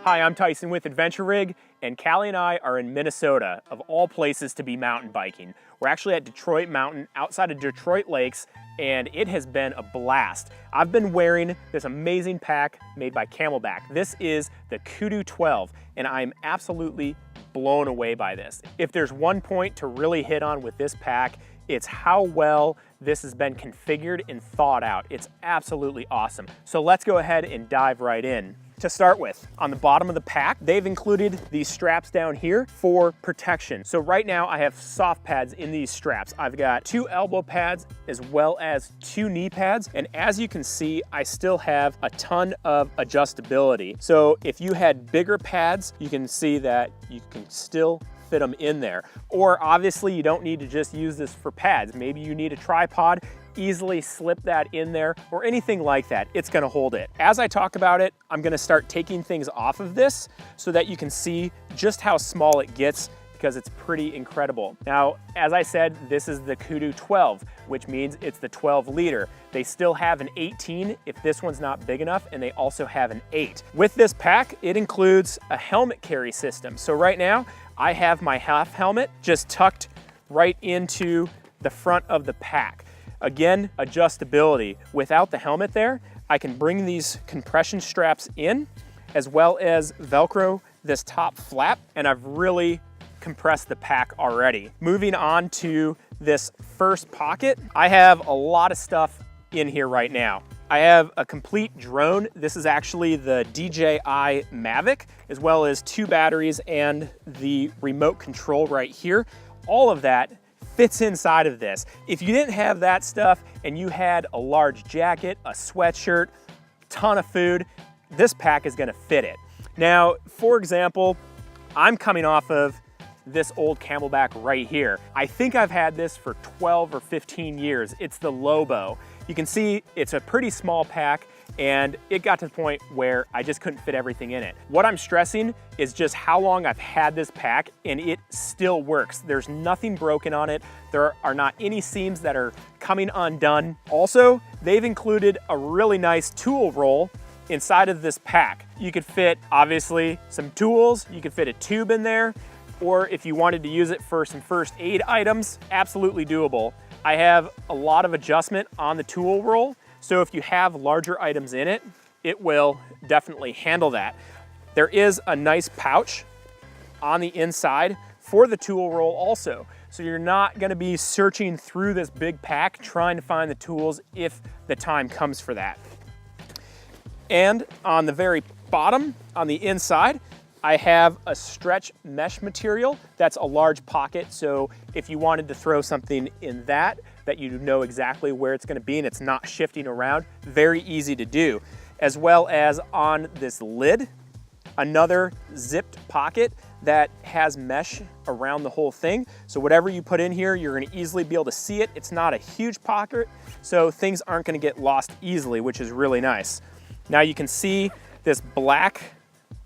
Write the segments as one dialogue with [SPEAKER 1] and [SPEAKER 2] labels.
[SPEAKER 1] Hi, I'm Tyson with Adventure Rig, and Callie and I are in Minnesota, of all places to be mountain biking. We're actually at Detroit Mountain, outside of Detroit Lakes, and it has been a blast. I've been wearing this amazing pack made by CamelBak. This is the K.u.d.u 12, and I'm absolutely blown away by this. If there's one point to really hit on with this pack, it's how well this has been configured and thought out. It's absolutely awesome. So let's go ahead and dive right in. To start with, on the bottom of the pack, they've included these straps down here for protection. So right now I have soft pads in these straps. I've got 2 elbow pads as well as 2 knee pads. And as you can see, I still have a ton of adjustability. So if you had bigger pads, you can see that you can still fit them in there. Or obviously you don't need to just use this for pads. Maybe you need a tripod, easily slip that in there or anything like that. It's gonna hold it. As I talk about it, I'm gonna start taking things off of this so that you can see just how small it gets, because it's pretty incredible. Now, as I said, this is the K.u.d.u 12, which means it's the 12 liter. They still have an 18 if this one's not big enough, and they also have an 8. With this pack, it includes a helmet carry system. So right now, I have my half helmet just tucked right into the front of the pack. Again, adjustability. Without the helmet there, I can bring these compression straps in, as well as Velcro this top flap, and I've really compressed the pack already. Moving on to this first pocket, I have a lot of stuff in here right now. I have a complete drone. This is actually the DJI Mavic, as well as 2 batteries and the remote control right here. All of that fits inside of this. If you didn't have that stuff and you had a large jacket, a sweatshirt, ton of food, this pack is gonna fit it. Now, for example, I'm coming off of this old CamelBak right here. I think I've had this for 12 or 15 years. It's the Lobo. You can see it's a pretty small pack, and it got to the point where I just couldn't fit everything in it. What I'm stressing is just how long I've had this pack, and it still works. There's nothing broken on it. There are not any seams that are coming undone. Also, they've included a really nice tool roll inside of this pack. You could fit, obviously, some tools. You could fit a tube in there, or if you wanted to use it for some first aid items, absolutely doable. I have a lot of adjustment on the tool roll, so if you have larger items in it, it will definitely handle that. There is a nice pouch on the inside for the tool roll also, so you're not gonna be searching through this big pack trying to find the tools if the time comes for that. And on the very bottom, on the inside, I have a stretch mesh material that's a large pocket, so if you wanted to throw something in that you know exactly where it's gonna be and it's not shifting around, very easy to do. As well as on this lid, another zipped pocket that has mesh around the whole thing. So whatever you put in here, you're gonna easily be able to see it. It's not a huge pocket, so things aren't gonna get lost easily, which is really nice. Now you can see this black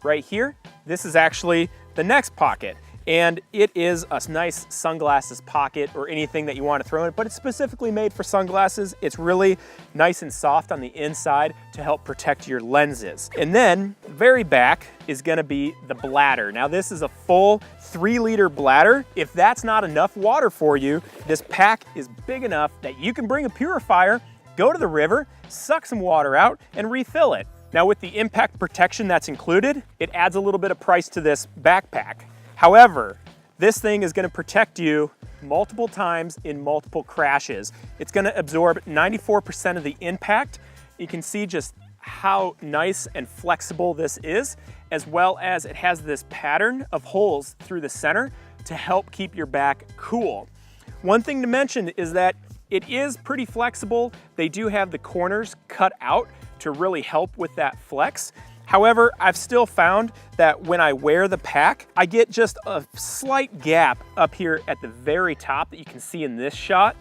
[SPEAKER 1] right here. This is actually the next pocket, and it is a nice sunglasses pocket or anything that you want to throw in it, but it's specifically made for sunglasses. It's really nice and soft on the inside to help protect your lenses. And then the very back is gonna be the bladder. Now this is a full 3-liter bladder. If that's not enough water for you, this pack is big enough that you can bring a purifier, go to the river, suck some water out, and refill it. Now with the impact protection that's included, it adds a little bit of price to this backpack. However, this thing is gonna protect you multiple times in multiple crashes. It's gonna absorb 94% of the impact. You can see just how nice and flexible this is, as well as it has this pattern of holes through the center to help keep your back cool. One thing to mention is that it is pretty flexible. They do have the corners cut out to really help with that flex. However, I've still found that when I wear the pack, I get just a slight gap up here at the very top that you can see in this shot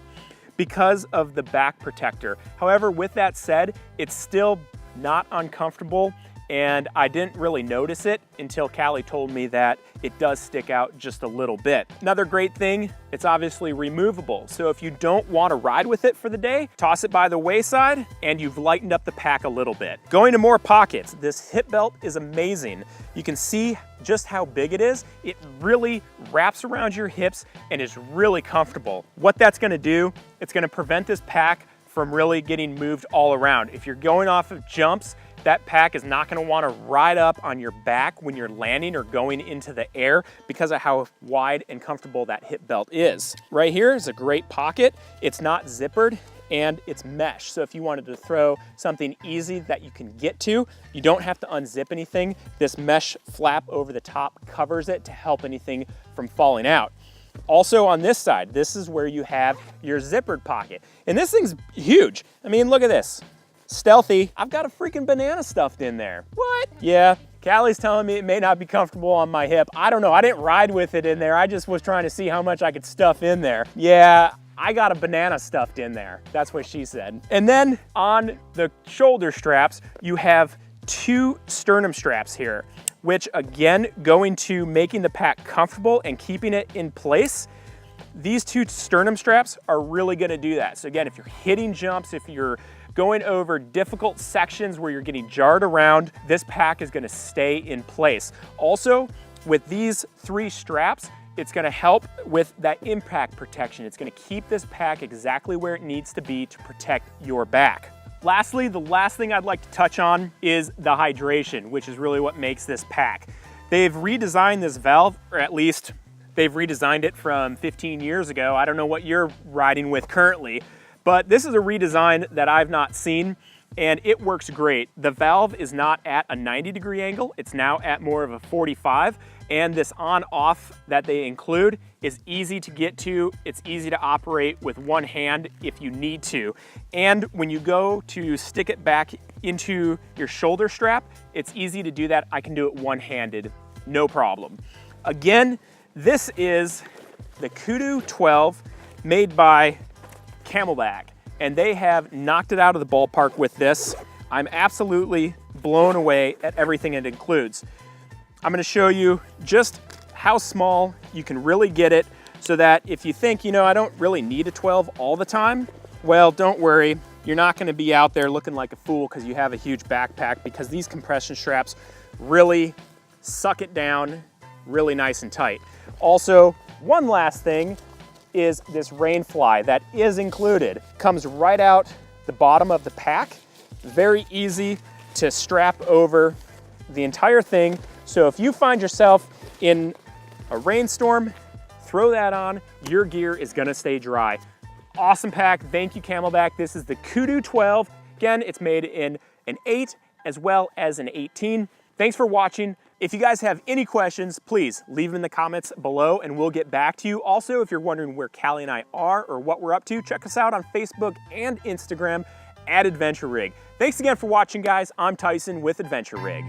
[SPEAKER 1] because of the back protector. However, with that said, it's still not uncomfortable, and I didn't really notice it until Callie told me that it does stick out just a little bit. Another great thing, it's obviously removable. So if you don't want to ride with it for the day, toss it by the wayside and you've lightened up the pack a little bit. Going to more pockets, this hip belt is amazing. You can see just how big it is. It really wraps around your hips and is really comfortable. What that's gonna do, it's gonna prevent this pack from really getting moved all around. If you're going off of jumps, that pack is not gonna wanna ride up on your back when you're landing or going into the air because of how wide and comfortable that hip belt is. Right here is a great pocket. It's not zippered and it's mesh. So if you wanted to throw something easy that you can get to, you don't have to unzip anything. This mesh flap over the top covers it to help anything from falling out. Also on this side, this is where you have your zippered pocket. And this thing's huge. I mean, look at this. Stealthy. I've got a freaking banana stuffed in there. What? Yeah, Callie's telling me it may not be comfortable on my hip. I don't know, I didn't ride with it in there. I just was trying to see how much I could stuff in there. Yeah, I got a banana stuffed in there. That's what she said. And then on the shoulder straps, you have 2 sternum straps here, which again, go into making the pack comfortable and keeping it in place. These 2 sternum straps are really gonna do that. So again, if you're hitting jumps, if you're going over difficult sections where you're getting jarred around, this pack is gonna stay in place. Also, with these 3 straps, it's gonna help with that impact protection. It's gonna keep this pack exactly where it needs to be to protect your back. Lastly, the last thing I'd like to touch on is the hydration, which is really what makes this pack. They've redesigned this valve, or at least they've redesigned it from 15 years ago. I don't know what you're riding with currently, but this is a redesign that I've not seen and it works great. The valve is not at a 90-degree angle, it's now at more of a 45, and this on-off that they include is easy to get to. It's easy to operate with one hand if you need to. And when you go to stick it back into your shoulder strap, it's easy to do that. I can do it one-handed, no problem. Again, this is the K.u.d.u 12 made by CamelBak, and they have knocked it out of the ballpark with this. I'm absolutely blown away at everything it includes. I'm gonna show you just how small you can really get it so that if you think, you know, I don't really need a 12 all the time, well, don't worry. You're not gonna be out there looking like a fool because you have a huge backpack, because these compression straps really suck it down really nice and tight. Also, one last thing is this rain fly that is included. Comes right out the bottom of the pack. Very easy to strap over the entire thing. So if you find yourself in a rainstorm, throw that on, your gear is gonna stay dry. Awesome pack, thank you CamelBak. This is the K.u.d.u 12. Again, it's made in an 8 as well as an 18. Thanks for watching. If you guys have any questions, please leave them in the comments below and we'll get back to you. Also, if you're wondering where Callie and I are or what we're up to, check us out on Facebook and Instagram at Adventure Rig. Thanks again for watching, guys. I'm Tyson with Adventure Rig.